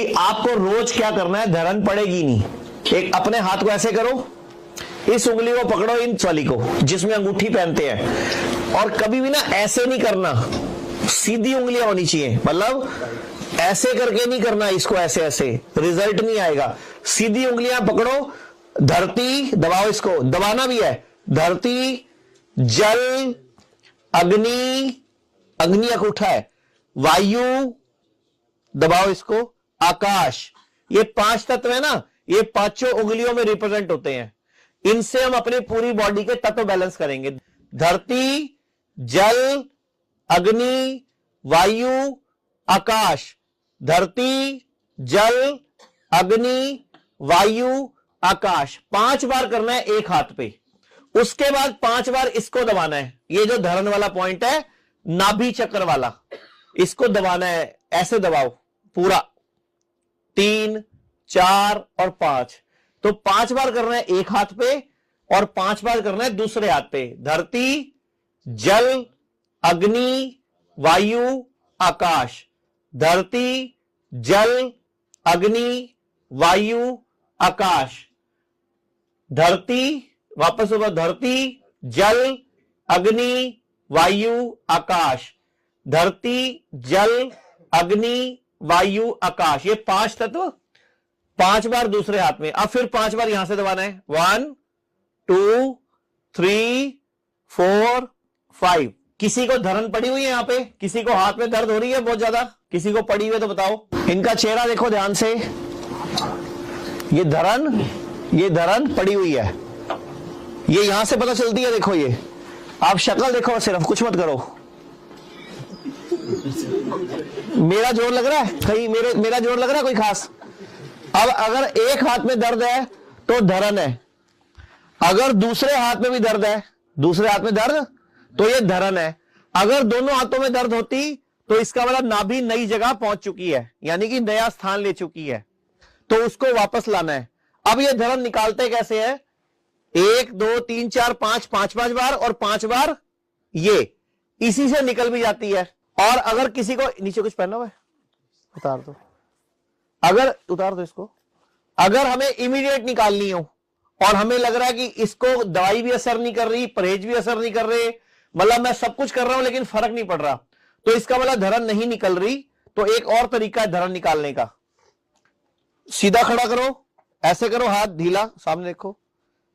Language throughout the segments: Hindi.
भाई आपको रोज क्या करना है, धरन पड़ेगी नहीं। एक अपने हाथ को ऐसे करो, इस उंगली को पकड़ो, इन वाली को जिसमें अंगूठी पहनते हैं, और कभी भी ना ऐसे नहीं करना, सीधी उंगलियां होनी चाहिए। मतलब ऐसे करके नहीं करना इसको, ऐसे ऐसे रिजल्ट नहीं आएगा। सीधी उंगलियां पकड़ो, धरती दबाओ, इसको दबाना भी है। धरती, जल, अग्नि, अग्नि अंगूठा है, वायु दबाओ इसको, आकाश। ये 5 तत्व है ना, ये 5 उंगलियों में रिप्रेजेंट होते हैं। इनसे हम अपनी पूरी बॉडी के तत्व बैलेंस करेंगे। धरती, जल, अग्नि, वायु, आकाश। धरती, जल, अग्नि, वायु, आकाश। 5 बार करना है एक हाथ पे। उसके बाद 5 बार इसको दबाना है। ये जो धरन वाला पॉइंट है, नाभि चक्र वाला, इसको दबाना है। ऐसे दबाओ पूरा, 3, 4 और 5। तो 5 बार करना है एक हाथ पे और 5 बार करना है दूसरे हाथ पे। धरती, जल, अग्नि, वायु, आकाश। धरती, जल, अग्नि, वायु, आकाश। धरती, वापस होगा, धरती, जल, अग्नि, वायु, आकाश। धरती, जल, अग्नि, वायु, आकाश। ये 5 तत्व 5 बार दूसरे हाथ में। अब फिर 5 बार यहां से दबाना है। 1, 2, 3, 4, 5। किसी को धरन पड़ी हुई है यहां पे? किसी को हाथ में दर्द हो रही है बहुत ज्यादा? किसी को पड़ी हुई है तो बताओ। इनका चेहरा देखो ध्यान से, ये धरन पड़ी हुई है। ये यहां से पता चलती है, देखो ये। आप शक्ल देखो सिर्फ, कुछ मत करो। मेरा जोर लग रहा है कहीं? मेरा जोर लग रहा है कोई खास? अब अगर एक हाथ में दर्द है तो धरन है, अगर दूसरे हाथ में भी दर्द है, दूसरे हाथ में दर्द, तो ये धरन है। अगर दोनों हाथों में दर्द होती तो इसका मतलब नाभि नई जगह पहुंच चुकी है, यानी कि नया स्थान ले चुकी है, तो उसको वापस लाना है। अब ये धरन निकालते कैसे है? 1, 2, 3, 4, 5, 5 बार और 5 बार ये, इसी से निकल भी जाती है। और अगर किसी को नीचे कुछ पहना हुआ है, उतार दो, अगर उतार दो इसको। अगर हमें इमीडिएट निकालनी हो और हमें लग रहा है कि इसको दवाई भी असर नहीं कर रही, परहेज भी असर नहीं कर रहे, मतलब मैं सब कुछ कर रहा हूं लेकिन फर्क नहीं पड़ रहा, तो इसका मतलब धरन नहीं निकल रही। तो एक और तरीका है धरन निकालने का। सीधा खड़ा करो, ऐसे करो, हाथ ढीला, सामने देखो,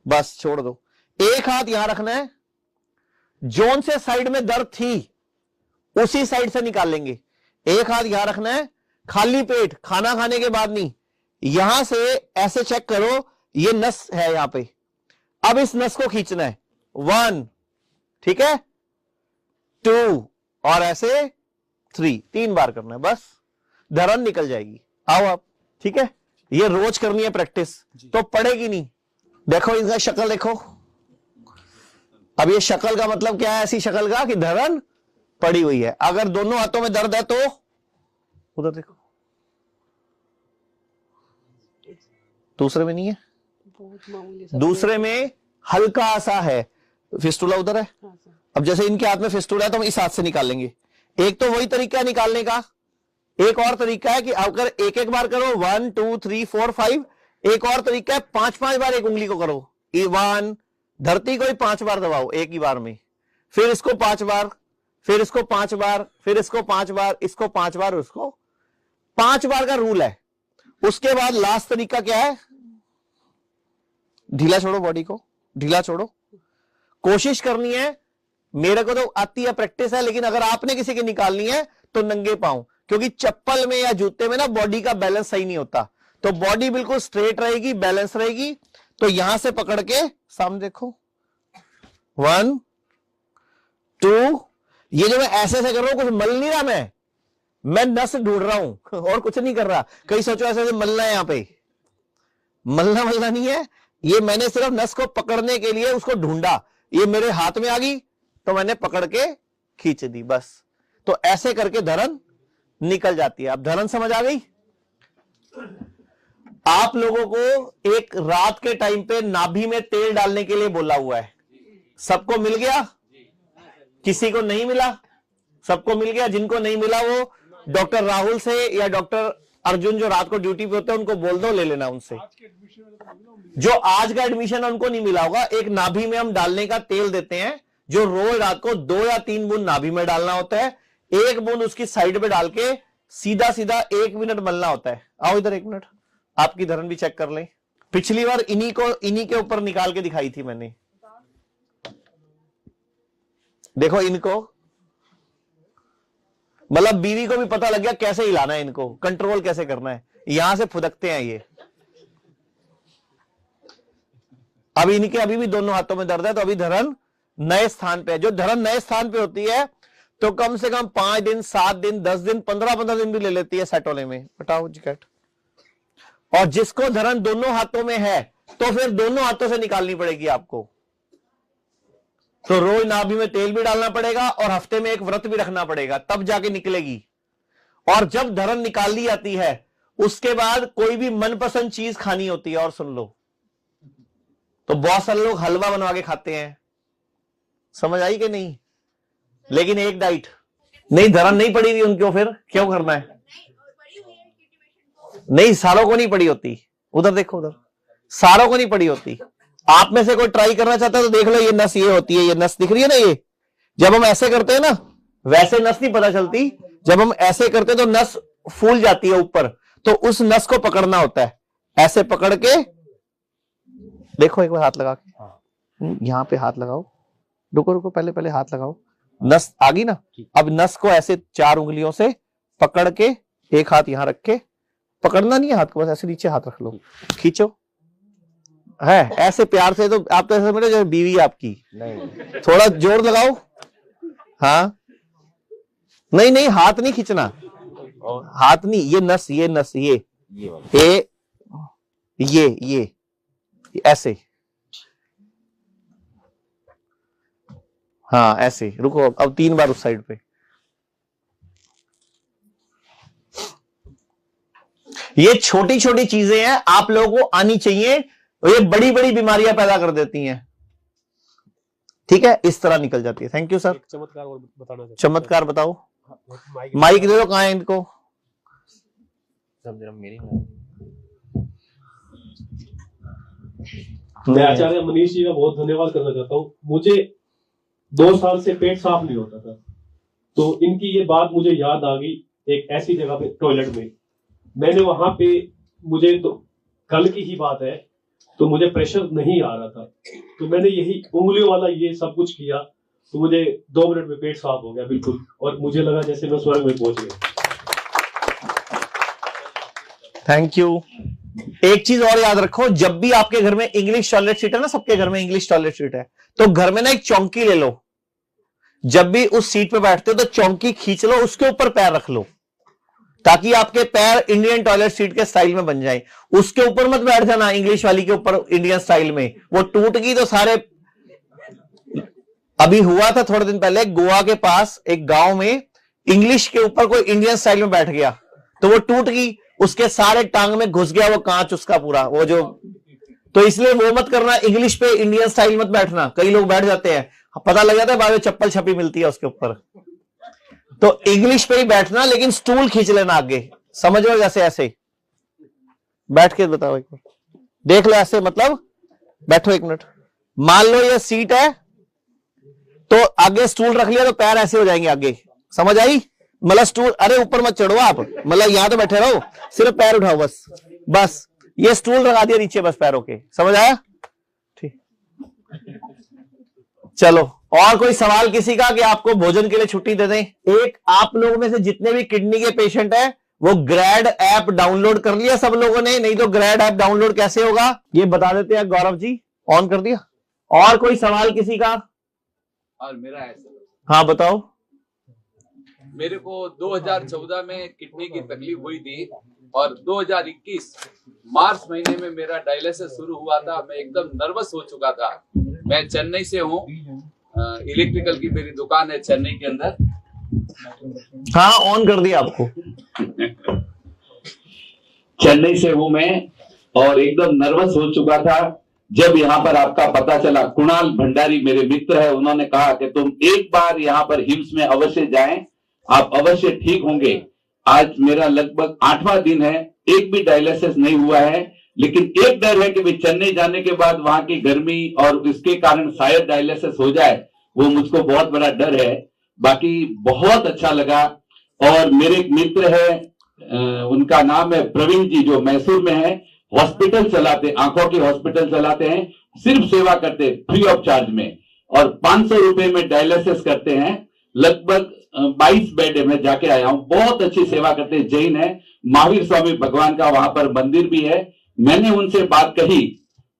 बस छोड़ दो। एक हाथ यहां रखना है, जोन से साइड में दर्द थी उसी साइड से निकाल लेंगे। एक हाथ यहां रखना है, खाली पेट, खाना खाने के बाद नहीं, यहां से ऐसे चेक करो, ये नस है यहां पे। अब इस नस को खींचना है। 1, ठीक है, 2 और ऐसे 3, 3 बार करना है, बस धरन निकल जाएगी। आओ आप, ठीक है, ये रोज करनी है प्रैक्टिस, तो पड़ेगी नहीं। देखो इनका शक्ल देखो। अब ये शक्ल का मतलब क्या है? ऐसी शक्ल का कि धरन पड़ी हुई है। अगर दोनों हाथों में दर्द है तो उधर देखो, दूसरे में नहीं है, दूसरे में हल्का सा है, फिस्टुला उधर है। अब जैसे इनके हाथ में फिस्टुला है तो हम इस हाथ से निकाल लेंगे। एक तो वही तरीका है निकालने का। एक और तरीका है कि अगर एक एक बार करो, 1, 2, 3, 4, 5। एक और तरीका है 5 बार एक उंगली को करो। 1, धरती को ही 5 बार दबाओ एक ही बार में, फिर इसको 5 बार, फिर इसको 5 बार, फिर इसको 5 बार, इसको 5 बार, उसको 5 बार का रूल है। उसके बाद लास्ट तरीका क्या है? ढीला छोड़ो, बॉडी को ढीला छोड़ो। कोशिश करनी है, मेरे को तो आती है, प्रैक्टिस है, लेकिन अगर आपने किसी की निकालनी है तो नंगे पांव, क्योंकि चप्पल में या जूते में ना बॉडी का बैलेंस सही नहीं होता। तो बॉडी बिल्कुल स्ट्रेट रहेगी, बैलेंस रहेगी। तो यहां से पकड़ के सामने देखो, 1, 2। ये जो मैं ऐसे ऐसे कर रहा हूं, कुछ मल नहीं रहा, मैं नस ढूंढ रहा हूं और कुछ नहीं कर रहा। कहीं सोचो ऐसे ऐसे मलना है, यहां पे मलना नहीं है, ये मैंने सिर्फ नस को पकड़ने के लिए उसको ढूंढा। ये मेरे हाथ में आ गई तो मैंने पकड़ के खींच दी, बस। तो ऐसे करके धरन निकल जाती है। अब धरन समझ आ गई? आप लोगों को एक रात के टाइम पे नाभि में तेल डालने के लिए बोला हुआ है। सबको मिल गया? किसी को नहीं मिला? सबको मिल गया। जिनको नहीं मिला वो डॉक्टर राहुल से या डॉक्टर अर्जुन जो रात को ड्यूटी पे होते हैं उनको बोल दो, ले लेना उनसे। जो आज का एडमिशन है उनको नहीं मिला होगा। एक नाभि में हम डालने का तेल देते हैं, जो रोज रात को 2 या 3 बूंद नाभि में डालना होता है, 1 बूंद उसकी साइड पे डाल के सीधा सीधा 1 मिनट मलना होता है। आओ इधर 1 मिनट, आपकी धरन भी चेक कर लें। पिछली बार इन्हीं के ऊपर निकाल के दिखाई थी मैंने। देखो इनको, मतलब बीवी को भी पता लग गया कैसे हिलाना है, इनको कंट्रोल कैसे करना है। यहां से फुदकते हैं ये। अभी इनके अभी भी दोनों हाथों में दर्द है, तो अभी धरन नए स्थान पे है। जो धरन नए स्थान पे होती है तो कम से कम 5 दिन, 7 दिन, 10 दिन, 15 दिन भी ले लेती है सेट होने में। हटाओ जैकेट। और जिसको धरन दोनों हाथों में है तो फिर दोनों हाथों से निकालनी पड़ेगी आपको। तो रोज नाभि में तेल भी डालना पड़ेगा और हफ्ते में एक व्रत भी रखना पड़ेगा, तब जाके निकलेगी। और जब धरन निकाल ली जाती है उसके बाद कोई भी मनपसंद चीज खानी होती है। और सुन लो, तो बहुत सारे लोग हलवा बनवा के खाते हैं, समझ आई कि नहीं? लेकिन एक डाइट नहीं, धरन नहीं पड़ी हुई उनको, फिर क्यों करना है? नहीं, सारों को नहीं पड़ी होती। उधर देखो, उधर सारों को नहीं पड़ी होती। आप में से कोई ट्राई करना चाहता है तो देख लो, ये नस ये होती है, ये नस दिख रही है ना, ये जब हम ऐसे करते हैं ना, वैसे नस नहीं पता चलती। जब हम ऐसे करते हैं तो नस फूल जाती है ऊपर, तो उस नस को पकड़ना होता है। ऐसे पकड़ के देखो, एक बार हाथ लगा के यहां पे हाथ लगाओ। रुको रुको, पहले हाथ लगाओ। नस आ गई ना, अब नस को ऐसे 4 उंगलियों से पकड़ के, एक हाथ यहां रख के, पकड़ना नहीं है हाथ को, बस ऐसे नीचे हाथ रख लो, खींचो। है ऐसे प्यार से, तो आप तो ऐसे समझो जो बीवी आपकी नहीं, थोड़ा जोर लगाओ। हाँ, नहीं हाथ नहीं खींचना, हाथ नहीं, ये नस, ये नस, ये ऐसे। हाँ ऐसे। रुको, अब 3 बार उस साइड पे। ये छोटी छोटी चीजें हैं, आप लोगों को आनी चाहिए। ये बड़ी बड़ी बीमारियां पैदा कर देती हैं। ठीक है, इस तरह निकल जाती है। Thank you sir. चमत्कार और बताना। चमत्कार बताओ। माइक दे दो, कहाँ है इनको? मैं आचार्य मनीष जी का बहुत धन्यवाद करना चाहता हूँ। मुझे 2 साल से पेट साफ नहीं होता था, तो इनकी ये बात मुझे याद आ गई। एक ऐसी जगह पे टॉयलेट में मैंने वहां पे, मुझे तो कल की ही बात है, तो मुझे प्रेशर नहीं आ रहा था, तो मैंने यही उंगलियों वाला ये सब कुछ किया, तो मुझे 2 मिनट में पेट साफ हो गया बिल्कुल, और मुझे लगा जैसे मैं स्वर्ग में पहुंच गया। Thank you. एक चीज और याद रखो, जब भी आपके घर में इंग्लिश टॉयलेट सीट है ना, सबके घर में इंग्लिश टॉयलेट सीट है, तो घर में ना एक चौकी ले लो। जब भी उस सीट पे बैठते हो तो चौकी खींच लो, उसके ऊपर पैर रख लो, ताकि आपके पैर इंडियन टॉयलेट सीट के स्टाइल में बन जाए। उसके ऊपर मत बैठ जाना, इंग्लिश वाली के ऊपर इंडियन स्टाइल में, वो टूट गई तो सारे। अभी हुआ था थोड़े दिन पहले, गोवा के पास एक गांव में इंग्लिश के ऊपर कोई इंडियन स्टाइल में बैठ गया, तो वो टूट गई, उसके सारे टांग में घुस गया वो कांच उसका पूरा, वो जो। तो इसलिए वो मत करना, इंग्लिश पे इंडियन स्टाइल मत बैठना। कई लोग बैठ जाते हैं, पता लग जाता है बाद में चप्पल छपी मिलती है उसके ऊपर। तो इंग्लिश पे ही बैठना, लेकिन स्टूल खींच लेना आगे, समझ लो, जैसे ऐसे बैठ के बताओ, एक बार देख लो ऐसे, मतलब बैठो 1 मिनट। मान लो ये सीट है, तो आगे स्टूल रख लिया तो पैर ऐसे हो जाएंगे आगे, समझ आई? मतलब स्टूल, अरे ऊपर मत चढ़ो आप, मतलब यहां तो बैठे रहो, सिर्फ पैर उठाओ बस। बस ये स्टूल लगा दिया नीचे बस पैरों के, समझ आया? ठीक, चलो। और कोई सवाल किसी का कि आपको भोजन के लिए छुट्टी दे दें? एक, आप लोगों में से जितने भी किडनी के पेशेंट हैं वो ग्रैड ऐप डाउनलोड कर लिया सब लोगों ने? नहीं तो ग्रैड ऐप डाउनलोड कैसे होगा ये बता देते हैं। गौरव जी ऑन कर दिया? और कोई सवाल किसी का? और मेरा ऐसा, हाँ बताओ। मेरे को 2014 में किडनी की तकलीफ हुई थी, और 2021 मार्च महीने में मेरा डायलिसिस शुरू हुआ था। मैं एकदम नर्वस हो चुका था। मैं चेन्नई से हूँ, इलेक्ट्रिकल की मेरी दुकान है चेन्नई के अंदर। हाँ ऑन कर दिया आपको। चेन्नई से हूँ मैं, और एकदम नर्वस हो चुका था। जब यहाँ पर आपका पता चला, कुणाल भंडारी मेरे मित्र है, उन्होंने कहा कि तुम एक बार यहाँ पर हिम्स में अवश्य जाएं, आप अवश्य ठीक होंगे। आज मेरा लगभग 8वां दिन है, एक भी डायलिसिस नहीं हुआ है। लेकिन एक डर है कि भाई चेन्नई जाने के बाद वहां की गर्मी और इसके कारण शायद डायलिसिस हो जाए, वो मुझको बहुत बड़ा डर है। बाकी बहुत अच्छा लगा। और मेरे एक मित्र है, उनका नाम है प्रवीण जी, जो मैसूर में है, हॉस्पिटल चलाते, आंखों की हॉस्पिटल चलाते हैं, सिर्फ सेवा करते फ्री ऑफ चार्ज में, और 500 रुपए में डायलिसिस करते हैं। लगभग 22 बेड में जाके आया हूं, बहुत अच्छी सेवा करते हैं, जैन है, महावीर स्वामी भगवान का वहां पर मंदिर भी है। मैंने उनसे बात कही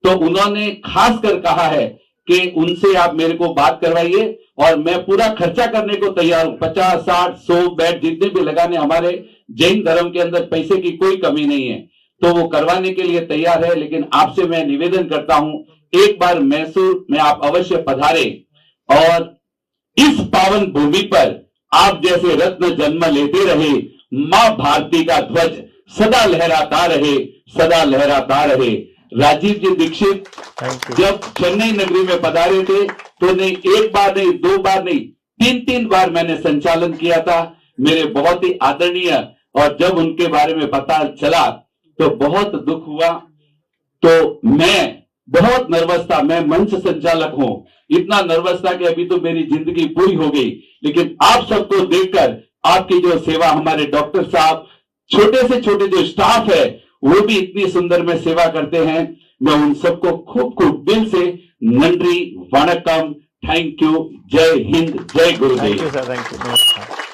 तो उन्होंने खास कर कहा है कि उनसे आप मेरे को बात करवाइए और मैं पूरा खर्चा करने को तैयार हूं। 50, 60, 100 बेड जितने भी लगाने, हमारे जैन धर्म के अंदर पैसे की कोई कमी नहीं है, तो वो करवाने के लिए तैयार है। लेकिन आपसे मैं निवेदन करता हूं, एक बार मैसूर में आप अवश्य पधारे और इस पावन भूमि पर आप जैसे रत्न जन्म लेते रहे, मां भारती का ध्वज सदा लहराता रहे, सदा लहराता रहे। राजीव जी दीक्षित जब चेन्नई नगरी में पधारे थे तो नहीं एक बार नहीं, 2 बार नहीं, 3 बार मैंने संचालन किया था, मेरे बहुत ही आदरणीय। और जब उनके बारे में पता चला तो बहुत दुख हुआ। तो मैं बहुत नर्वस था, मैं मंच संचालक हूं, इतना नर्वस था कि अभी तो मेरी जिंदगी पूरी हो गई। लेकिन आप सबको देखकर, आपकी जो सेवा, हमारे डॉक्टर साहब, छोटे से छोटे जो स्टाफ है वो भी इतनी सुंदर में सेवा करते हैं। मैं उन सबको खूब खूब दिल से नंद्री, वणक्कम, थैंक यू, जय हिंद, जय गुरुदेव। Thank you sir, thank you, नमस्कार।